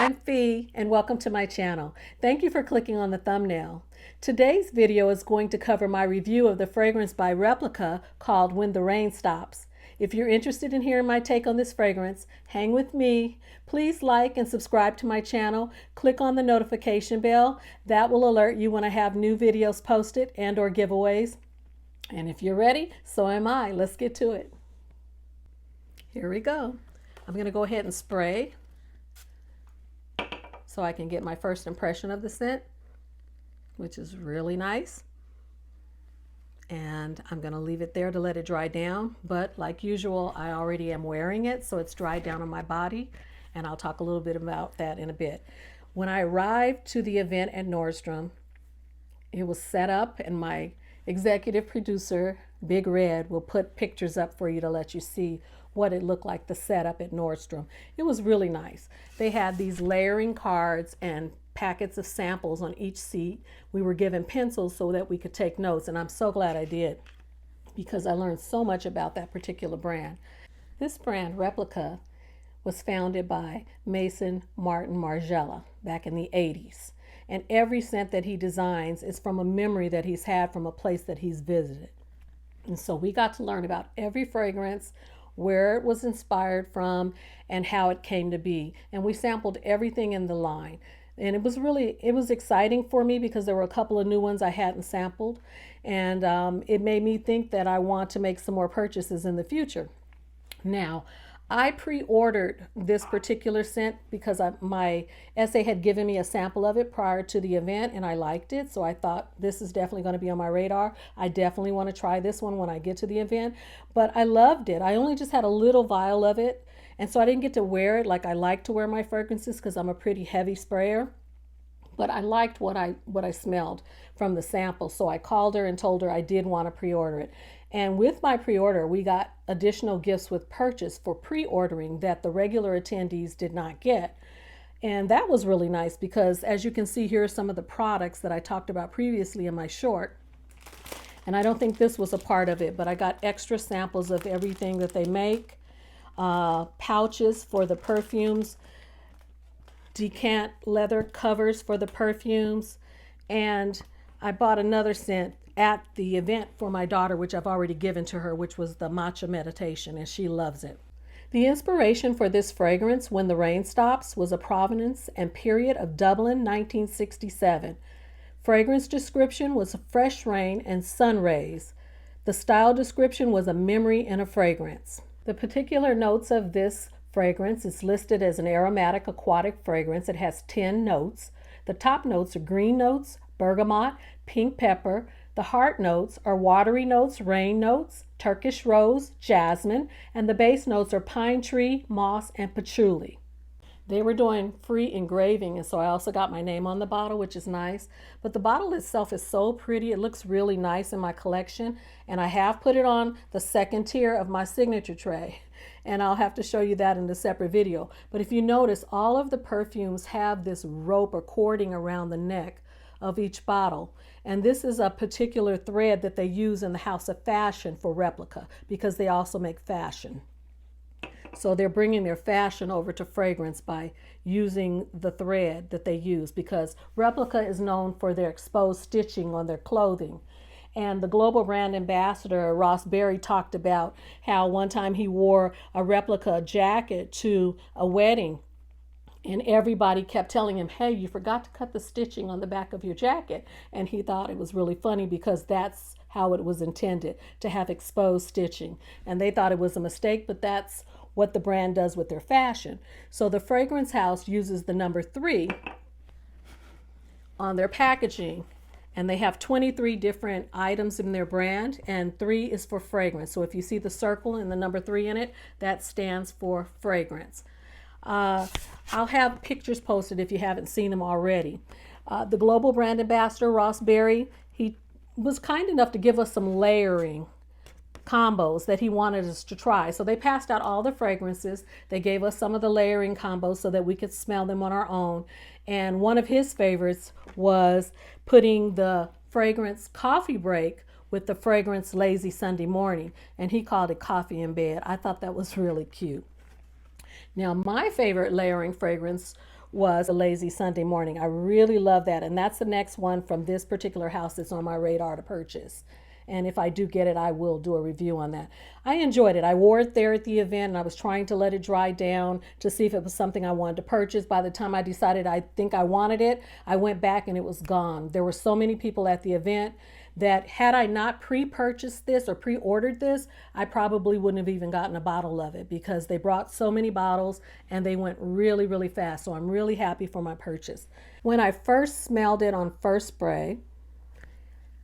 I'm Fee and welcome to my channel. Thank you for clicking on the thumbnail. Today's video is going to cover my review of the fragrance by Replica called When the Rain Stops. If you're interested in hearing my take on this fragrance, hang with me. Please like and subscribe to my channel. Click on the notification bell. That will alert you when I have new videos posted and or giveaways. And if you're ready, so am I. Let's get to it. Here we go. I'm going to go ahead and spray so I can get my first impression of the scent, which is really nice. And I'm going to leave it there to let it dry down. But like usual, I already am wearing it, so it's dried down on my body. And I'll talk a little bit about that in a bit. When I arrived to the event at Nordstrom, it was set up, and my executive producer, Big Red, will put pictures up for you to let you see what it looked like, the setup at Nordstrom. It was really nice. They had these layering cards and packets of samples on each seat. We were given pencils so that we could take notes, and I'm so glad I did because I learned so much about that particular brand. This brand, Replica, was founded by Mason Martin Margiela back in the 80s. And every scent that he designs is from a memory that he's had from a place that he's visited. And so we got to learn about every fragrance, where it was inspired from, and how it came to be. And we sampled everything in the line. And it was exciting for me because there were a couple of new ones I hadn't sampled. And it made me think that I want to make some more purchases in the future. Now, I pre-ordered this particular scent because my SA had given me a sample of it prior to the event and I liked it. So I thought this is definitely going to be on my radar. I definitely want to try this one when I get to the event. But I loved it. I only just had a little vial of it. And so I didn't get to wear it like I like to wear my fragrances because I'm a pretty heavy sprayer. But I liked what I smelled from the sample. So I called her and told her I did want to pre-order it. And with my pre-order, we got additional gifts with purchase for pre-ordering that the regular attendees did not get. And that was really nice because, as you can see, here are some of the products that I talked about previously in my short. And I don't think this was a part of it, but I got extra samples of everything that they make. Pouches for the perfumes, decant leather covers for the perfumes, and I bought another scent at the event for my daughter, which I've already given to her, which was the Matcha Meditation, and she loves it. The inspiration for this fragrance, When the Rain Stops, was a provenance and period of Dublin, 1967. Fragrance description was fresh rain and sun rays. The style description was a memory in a fragrance. The particular notes of this fragrance is listed as an aromatic aquatic fragrance. It has 10 notes. The top notes are green notes, bergamot, pink pepper. The heart notes are watery notes, rain notes, Turkish rose, jasmine, and the base notes are pine tree, moss, and patchouli. They were doing free engraving, and so I also got my name on the bottle, which is nice. But the bottle itself is so pretty. It looks really nice in my collection, and I have put it on the second tier of my signature tray. And I'll have to show you that in a separate video. But if you notice, all of the perfumes have this rope or cording around the neck of each bottle. And this is a particular thread that they use in the House of Fashion for Replica because they also make fashion. So they're bringing their fashion over to fragrance by using the thread that they use, because Replica is known for their exposed stitching on their clothing. And the global brand ambassador, Ross Berry, talked about how one time he wore a Replica jacket to a wedding. And everybody kept telling him, hey, you forgot to cut the stitching on the back of your jacket. And he thought it was really funny because that's how it was intended, to have exposed stitching. And they thought it was a mistake, but that's what the brand does with their fashion. So the fragrance house uses the number 3 on their packaging. And they have 23 different items in their brand, and 3 is for fragrance. So if you see the circle and the number 3 in it, that stands for fragrance. I'll have pictures posted if you haven't seen them already. The global brand ambassador, Ross Berry, he was kind enough to give us some layering combos that he wanted us to try. So they passed out all the fragrances. They gave us some of the layering combos so that we could smell them on our own. And one of his favorites was putting the fragrance Coffee Break with the fragrance Lazy Sunday Morning. And he called it Coffee in Bed. I thought that was really cute. Now, my favorite layering fragrance was A Lazy Sunday Morning. I really love that. And that's the next one from this particular house that's on my radar to purchase. And if I do get it, I will do a review on that. I enjoyed it. I wore it there at the event and I was trying to let it dry down to see if it was something I wanted to purchase. By the time I decided I think I wanted it, I went back and it was gone. There were so many people at the event that had I not pre-purchased this or pre-ordered this, I probably wouldn't have even gotten a bottle of it because they brought so many bottles and they went really, really fast. So I'm really happy for my purchase. When I first smelled it on first spray,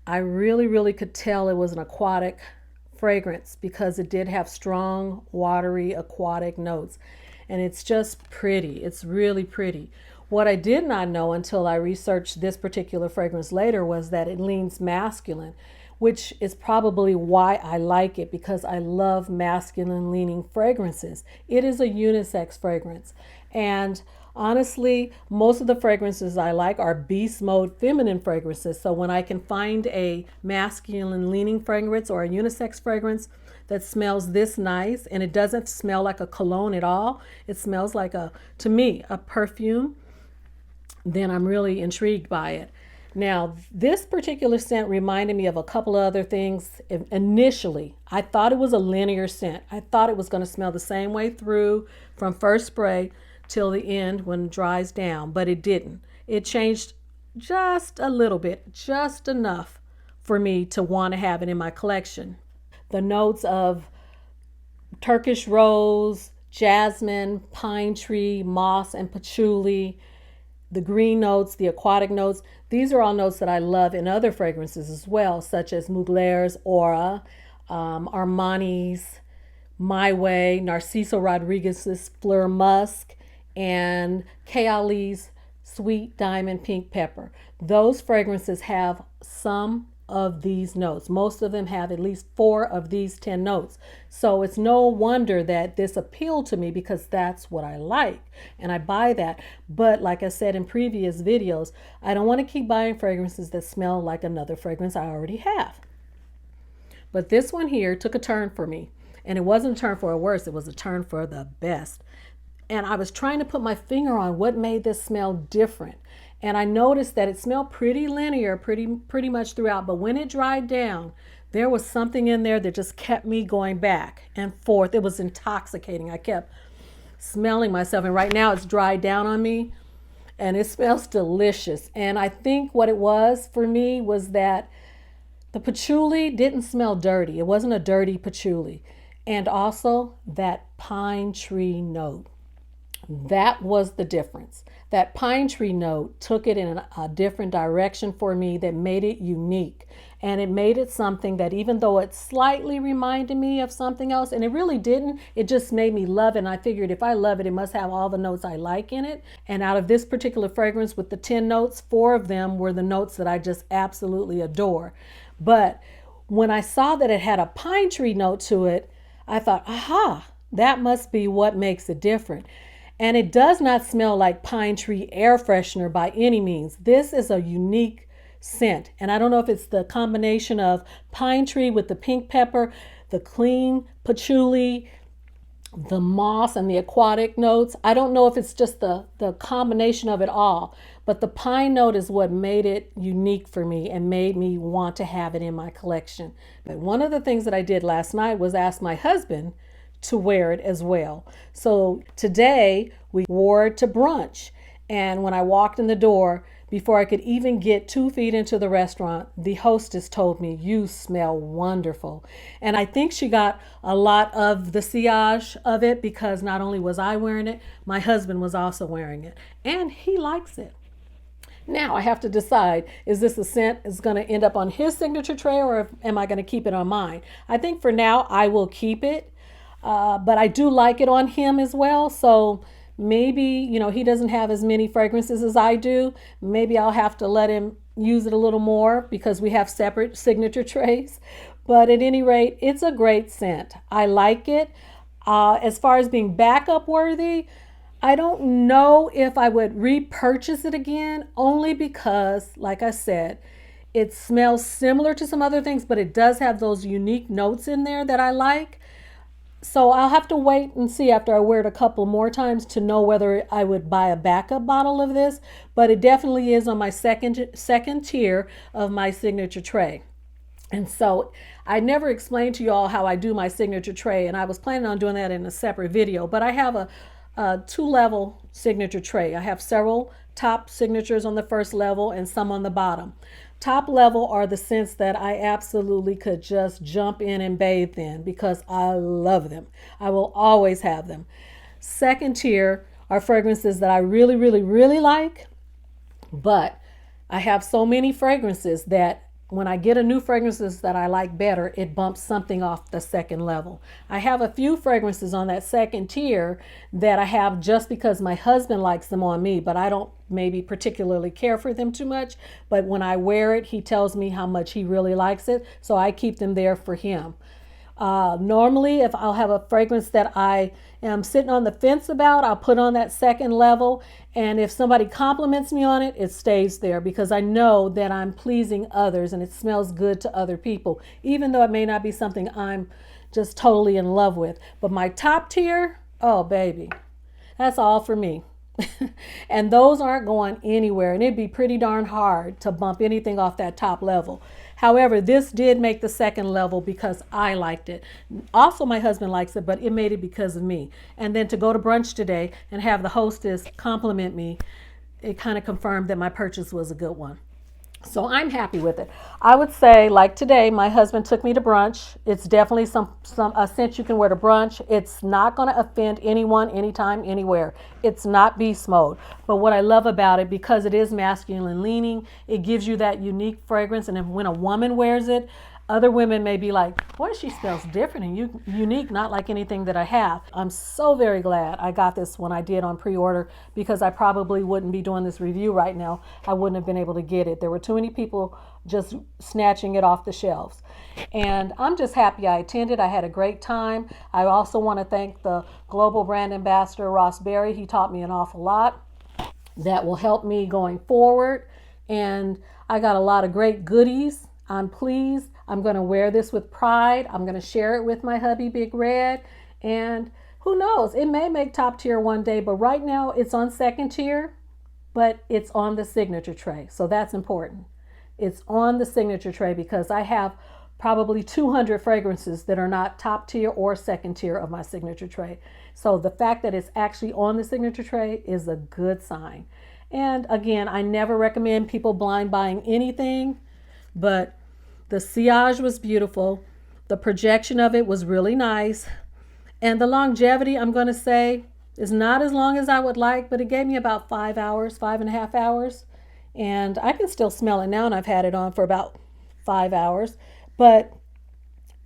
I really, really could tell it was an aquatic fragrance because it did have strong, watery, aquatic notes. And it's just pretty. It's really pretty. What I did not know until I researched this particular fragrance later was that it leans masculine, which is probably why I like it, because I love masculine leaning fragrances. It is a unisex fragrance. And honestly, most of the fragrances I like are beast mode feminine fragrances. So when I can find a masculine leaning fragrance or a unisex fragrance that smells this nice and it doesn't smell like a cologne at all, it smells like to me, a perfume, then I'm really intrigued by it. Now, this particular scent reminded me of a couple of other things. Initially, I thought it was a linear scent. I thought it was going to smell the same way through from first spray till the end when it dries down, but it didn't. It changed just a little bit, just enough for me to want to have it in my collection. The notes of Turkish rose, jasmine, pine tree, moss, and patchouli, the green notes, the aquatic notes, these are all notes that I love in other fragrances as well, such as Mugler's Aura, Armani's My Way, Narciso Rodriguez's Fleur Musk, and Kayali's Sweet Diamond Pink Pepper. Those fragrances have some of these notes. Most of them have at least 4 of these 10 notes. So it's no wonder that this appealed to me because that's what I like and I buy that. But like I said in previous videos, I don't want to keep buying fragrances that smell like another fragrance I already have. But this one here took a turn for me, and it wasn't a turn for a worse, it was a turn for the best. And I was trying to put my finger on what made this smell different. And I noticed that it smelled pretty linear, pretty much throughout. But when it dried down, there was something in there that just kept me going back and forth. It was intoxicating. I kept smelling myself. And right now it's dried down on me and it smells delicious. And I think what it was for me was that the patchouli didn't smell dirty. It wasn't a dirty patchouli. And also that pine tree note. That was the difference. That pine tree note took it in a different direction for me that made it unique. And it made it something that even though it slightly reminded me of something else, and it really didn't, it just made me love it. And I figured if I love it, it must have all the notes I like in it. And out of this particular fragrance with the 10 notes, 4 of them were the notes that I just absolutely adore. But when I saw that it had a pine tree note to it, I thought, aha, that must be what makes it different. And it does not smell like pine tree air freshener by any means. This is a unique scent. And I don't know if it's the combination of pine tree with the pink pepper, the clean patchouli, the moss, and the aquatic notes. I don't know if it's just the combination of it all. But the pine note is what made it unique for me and made me want to have it in my collection. But one of the things that I did last night was ask my husband to wear it as well. So today we wore it to brunch. And when I walked in the door, before I could even get 2 feet into the restaurant, the hostess told me, "You smell wonderful." And I think she got a lot of the sillage of it because not only was I wearing it, my husband was also wearing it. And he likes it. Now I have to decide, is this a scent that's going to end up on his signature tray or am I going to keep it on mine? I think for now I will keep it. But I do like it on him as well. So maybe, he doesn't have as many fragrances as I do. Maybe I'll have to let him use it a little more because we have separate signature trays. But at any rate, it's a great scent. I like it. As far as being backup worthy, I don't know if I would repurchase it again, only because, like I said, it smells similar to some other things, but it does have those unique notes in there that I like. So I'll have to wait and see after I wear it a couple more times to know whether I would buy a backup bottle of this, but it definitely is on my second tier of my signature tray. And so I never explained to you all how I do my signature tray, and I was planning on doing that in a separate video, but I have a two-level signature tray. I have several top signatures on the first level and some on the bottom. Top level are the scents that I absolutely could just jump in and bathe in because I love them. I will always have them. Second tier are fragrances that I really, really, really like, but I have so many fragrances that when I get a new fragrances that I like better, it bumps something off the second level. I have a few fragrances on that second tier that I have just because my husband likes them on me, but I don't maybe particularly care for them too much. But when I wear it, he tells me how much he really likes it, so I keep them there for him. Normally, if I'll have a fragrance that I am sitting on the fence about, I'll put on that second level. And if somebody compliments me on it, it stays there because I know that I'm pleasing others and it smells good to other people, even though it may not be something I'm just totally in love with. But my top tier, oh baby, that's all for me. And those aren't going anywhere, and it'd be pretty darn hard to bump anything off that top level. However, this did make the second level because I liked it. Also, my husband likes it, but it made it because of me. And then to go to brunch today and have the hostess compliment me, it kind of confirmed that my purchase was a good one. So I'm happy with it. I would say, like today, my husband took me to brunch. It's definitely a scent you can wear to brunch. It's not going to offend anyone, anytime, anywhere. It's not beast mode. But what I love about it, because it is masculine leaning, it gives you that unique fragrance. And if, when a woman wears it, other women may be like, boy, she smells different and unique, not like anything that I have. I'm so very glad I got this when I did on pre-order because I probably wouldn't be doing this review right now. I wouldn't have been able to get it. There were too many people just snatching it off the shelves. And I'm just happy I attended. I had a great time. I also want to thank the global brand ambassador, Ross Berry. He taught me an awful lot that will help me going forward. And I got a lot of great goodies. I'm pleased. I'm going to wear this with pride. I'm going to share it with my hubby, Big Red. And who knows, it may make top tier one day, but right now it's on second tier, but it's on the signature tray. So that's important. It's on the signature tray because I have probably 200 fragrances that are not top tier or second tier of my signature tray. So the fact that it's actually on the signature tray is a good sign. And again, I never recommend people blind buying anything, but the sillage was beautiful. The projection of it was really nice. And the longevity, I'm going to say, is not as long as I would like, but it gave me about 5 hours, 5.5 hours. And I can still smell it now, and I've had it on for about 5 hours. But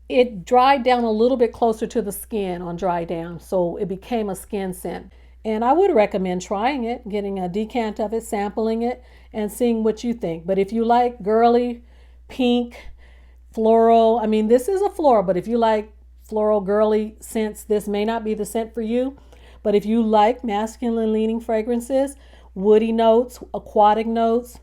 it dried down a little bit closer to the skin on dry down, so it became a skin scent. And I would recommend trying it, getting a decant of it, sampling it, and seeing what you think. But if you like girly, pink, floral, I mean, this is a floral, but if you like floral, girly scents, this may not be the scent for you. But if you like masculine leaning fragrances, woody notes, aquatic notes,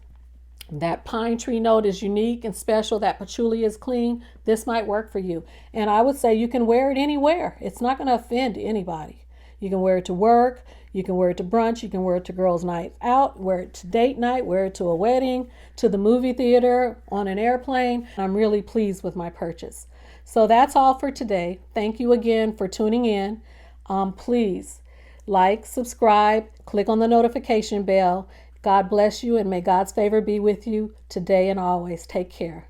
that pine tree note is unique and special, that patchouli is clean, this might work for you. And I would say you can wear it anywhere. It's not going to offend anybody. You can wear it to work, you can wear it to brunch, you can wear it to girls' night out, wear it to date night, wear it to a wedding, to the movie theater, on an airplane. I'm really pleased with my purchase. So that's all for today. Thank you again for tuning in. Please like, subscribe, click on the notification bell. God bless you and may God's favor be with you today and always. Take care.